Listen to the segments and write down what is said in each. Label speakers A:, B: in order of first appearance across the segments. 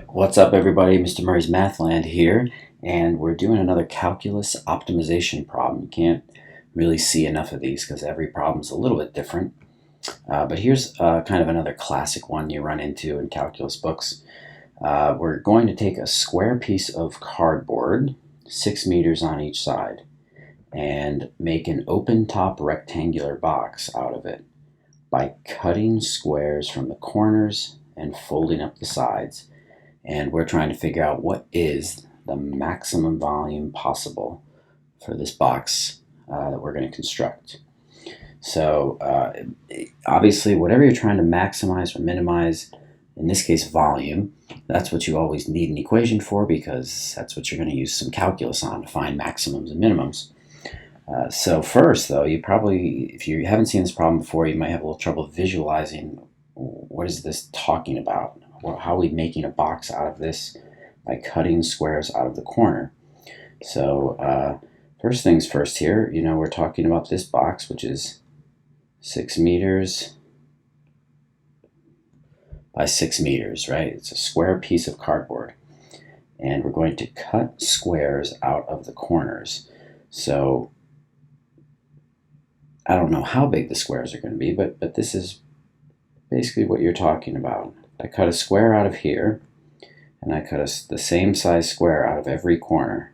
A: What's up, everybody? Mr. Murray's Mathland here, and we're doing another calculus optimization problem. You can't really see enough of these because every problem's a little bit different. But here's kind of another classic one you run into in calculus books. We're going to take a square piece of cardboard, 6 meters on each side, and make an open-top rectangular box out of it by cutting squares from the corners and folding up the sides. And we're trying to figure out what is the maximum volume possible for this box that we're going to construct. So obviously, whatever you're trying to maximize or minimize, in this case volume, that's what you always need an equation for, because that's what you're going to use some calculus on to find maximums and minimums. So first, though, you probably, if you haven't seen this problem before, you might have a little trouble visualizing what is this talking about. How are we making a box out of this by cutting squares out of the corner? So first things first here, we're talking about this box, which is 6 meters by 6 meters, right? It's a square piece of cardboard. And we're going to cut squares out of the corners. So I don't know how big the squares are going to be, but this is basically what you're talking about. I cut a square out of here, and I cut the same size square out of every corner.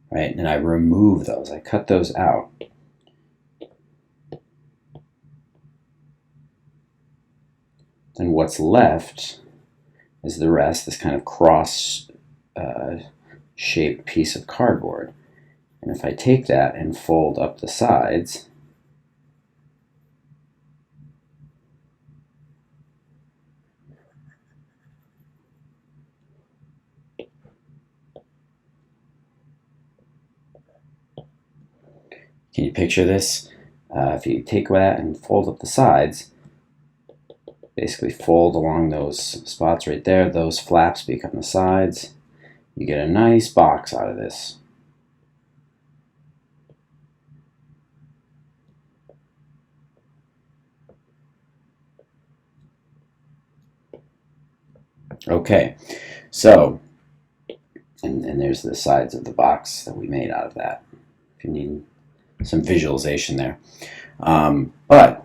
A: Right, and I remove those. I cut those out. Then what's left is the rest, this kind of cross shaped piece of cardboard. And if I take that and fold up the sides, can you picture this? If you take that and fold up the sides, basically fold along those spots right there, those flaps become the sides, you get a nice box out of this. Okay, so, and there's the sides of the box that we made out of that, if you need some visualization there. But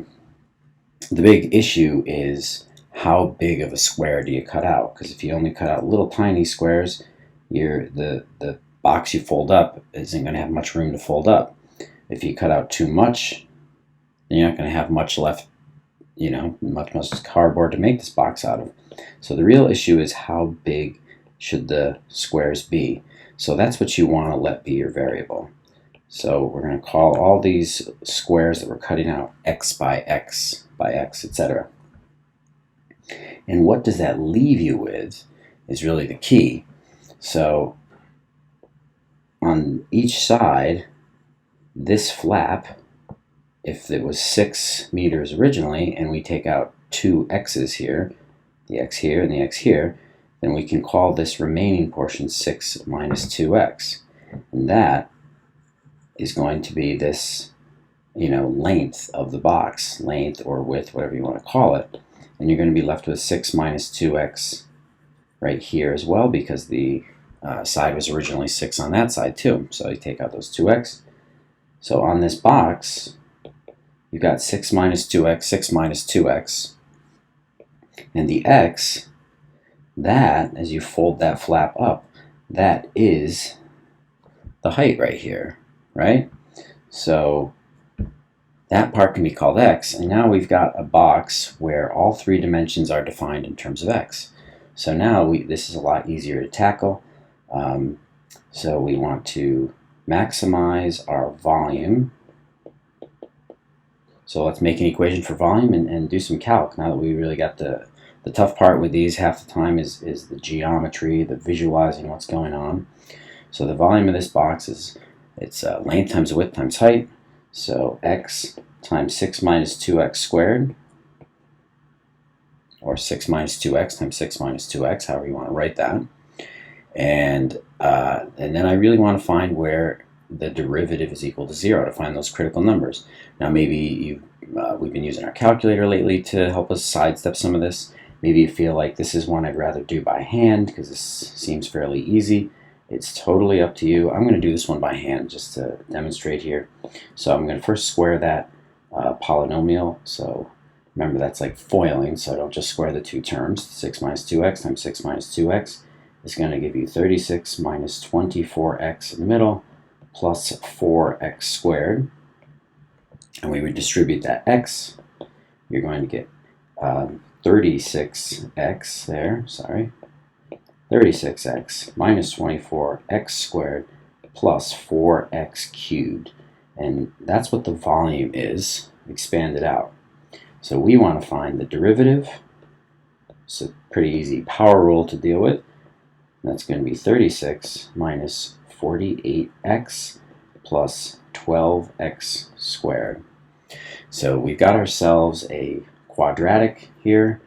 A: the big issue is, how big of a square do you cut out? Because if you only cut out little tiny squares, the box you fold up isn't going to have much room to fold up. If you cut out too much, then you're not going to have much left, much cardboard to make this box out of. So the real issue is, how big should the squares be? So that's what you want to let be your variable. So we're going to call all these squares that we're cutting out x by x by x, etc. And what does that leave you with is really the key. So on each side, this flap, if it was 6 meters originally, and we take out two x's here, the x here and the x here, then we can call this remaining portion 6 minus 2x. And that is going to be this, length of the box, length or width, whatever you want to call it. And you're going to be left with 6 minus 2x right here as well, because the side was originally 6 on that side too. So you take out those 2x. So on this box, you've got 6 minus 2x, 6 minus 2x. And the x, that, as you fold that flap up, that is the height right here, right? So that part can be called x, and now we've got a box where all three dimensions are defined in terms of x. So now this is a lot easier to tackle. So we want to maximize our volume. So let's make an equation for volume and do some calc. Now that we really got the tough part with these half the time is the geometry, the visualizing what's going on. So the volume of this box is, it's length times width times height. So x times 6 minus 2x squared, or 6 minus 2x times 6 minus 2x, however you want to write that. And then I really want to find where the derivative is equal to 0 to find those critical numbers. Now maybe we've been using our calculator lately to help us sidestep some of this. Maybe you feel like this is one I'd rather do by hand because this seems fairly easy. It's totally up to you. I'm going to do this one by hand just to demonstrate here. So I'm going to first square that polynomial. So remember, that's like foiling, so don't just square the two terms. 6 minus 2x times 6 minus 2x is going to give you 36 minus 24x in the middle plus 4x squared. And we would distribute that x. You're going to get 36x there, 36x minus 24x squared plus 4x cubed. And that's what the volume is, expanded out. So we want to find the derivative. It's a pretty easy power rule to deal with. That's going to be 36 minus 48x plus 12x squared. So we've got ourselves a quadratic here,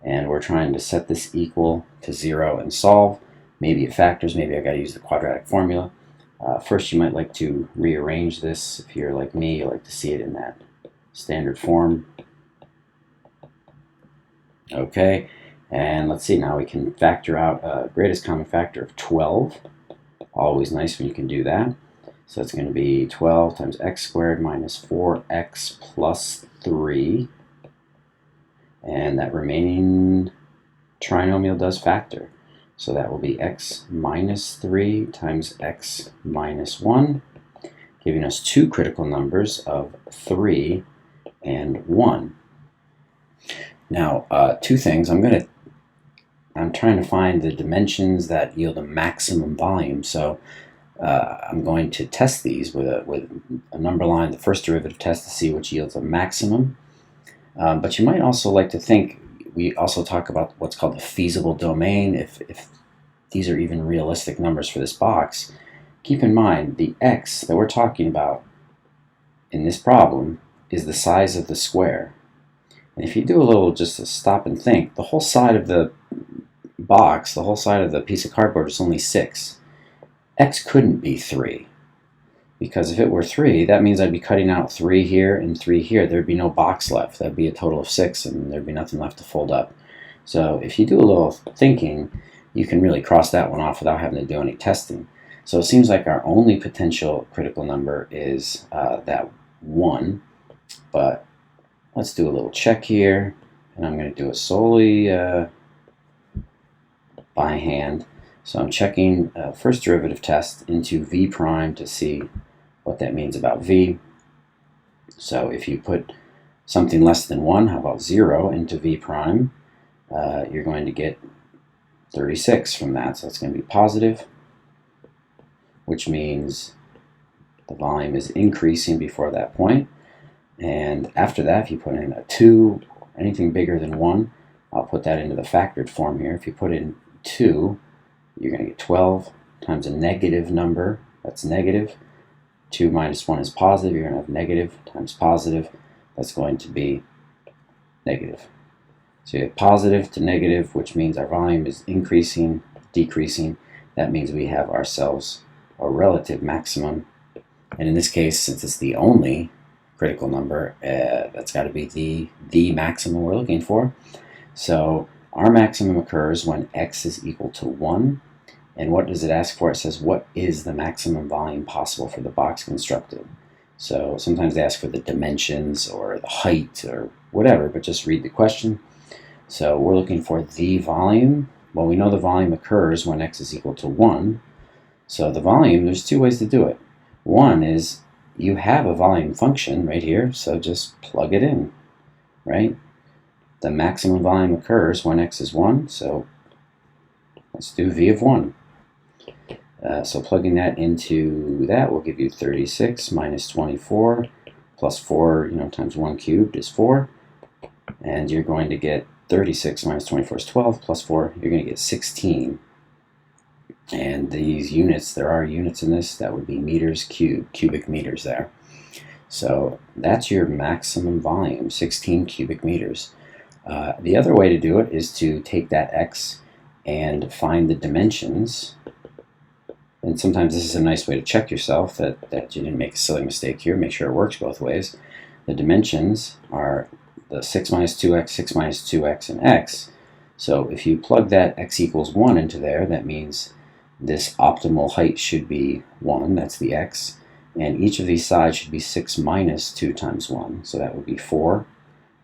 A: and we're trying to set this equal to 0 and solve. Maybe it factors, maybe I got to use the quadratic formula. First, you might like to rearrange this. If you're like me, you like to see it in that standard form. Okay, and let's see, now we can factor out a greatest common factor of 12. Always nice when you can do that. So it's going to be 12 times x squared minus 4x plus 3. And that remaining trinomial does factor. So that will be x minus 3 times x minus 1, giving us two critical numbers of 3 and 1. Now, two things. I'm trying to find the dimensions that yield a maximum volume. So I'm going to test these with a number line, the first derivative test, to see which yields a maximum. But you might also like to think, we also talk about what's called the feasible domain. If these are even realistic numbers for this box, keep in mind the x that we're talking about in this problem is the size of the square. And if you do a little just to stop and think, the whole side of the box, the whole side of the piece of cardboard is only 6. X couldn't be 3. Because if it were 3, that means I'd be cutting out 3 here and 3 here. There'd be no box left. That'd be a total of 6, and there'd be nothing left to fold up. So if you do a little thinking, you can really cross that one off without having to do any testing. So it seems like our only potential critical number is that 1. But let's do a little check here, and I'm going to do it solely by hand. So I'm checking first derivative test into v prime to see what that means about v. So if you put something less than 1, how about 0, into v prime, you're going to get 36 from that. So it's going to be positive, which means the volume is increasing before that point. And after that, if you put in a 2, anything bigger than 1, I'll put that into the factored form here. If you put in 2, you're going to get 12 times a negative number. That's negative. 2 minus 1 is positive. You're going to have negative times positive. That's going to be negative. So you have positive to negative, which means our volume is increasing, decreasing. That means we have ourselves a relative maximum. And in this case, since it's the only critical number, that's got to be the maximum we're looking for. So our maximum occurs when x is equal to 1. And what does it ask for? It says, what is the maximum volume possible for the box constructed? So sometimes they ask for the dimensions or the height or whatever, but just read the question. So we're looking for the volume. Well, we know the volume occurs when x is equal to 1. So the volume, there's two ways to do it. One is you have a volume function right here, so just plug it in, right? The maximum volume occurs when x is 1, so let's do v of 1. So plugging that into that will give you 36 minus 24 plus 4, times 1 cubed is 4. And you're going to get 36 minus 24 is 12 plus 4, you're going to get 16. And these units, there are units in this, that would be meters cubed, cubic meters there. So that's your maximum volume, 16 cubic meters. The other way to do it is to take that x and find the dimensions And sometimes this is a nice way to check yourself that you didn't make a silly mistake here. Make sure it works both ways. The dimensions are the 6 minus 2x, 6 minus 2x, and x. So if you plug that x equals 1 into there, that means this optimal height should be 1, that's the x, and each of these sides should be 6 minus 2 times 1, so that would be 4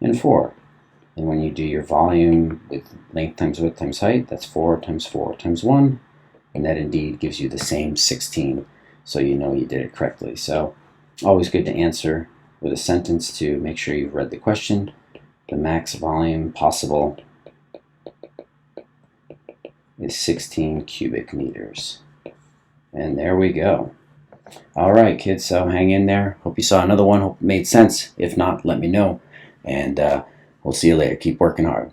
A: and 4. And when you do your volume with length times width times height, that's 4 times 4 times 1, and that indeed gives you the same 16, so you know you did it correctly. So always good to answer with a sentence to make sure you've read the question. The max volume possible is 16 cubic meters. And there we go. All right, kids, so hang in there. Hope you saw another one. Hope it made sense. If not, let me know. And we'll see you later. Keep working hard.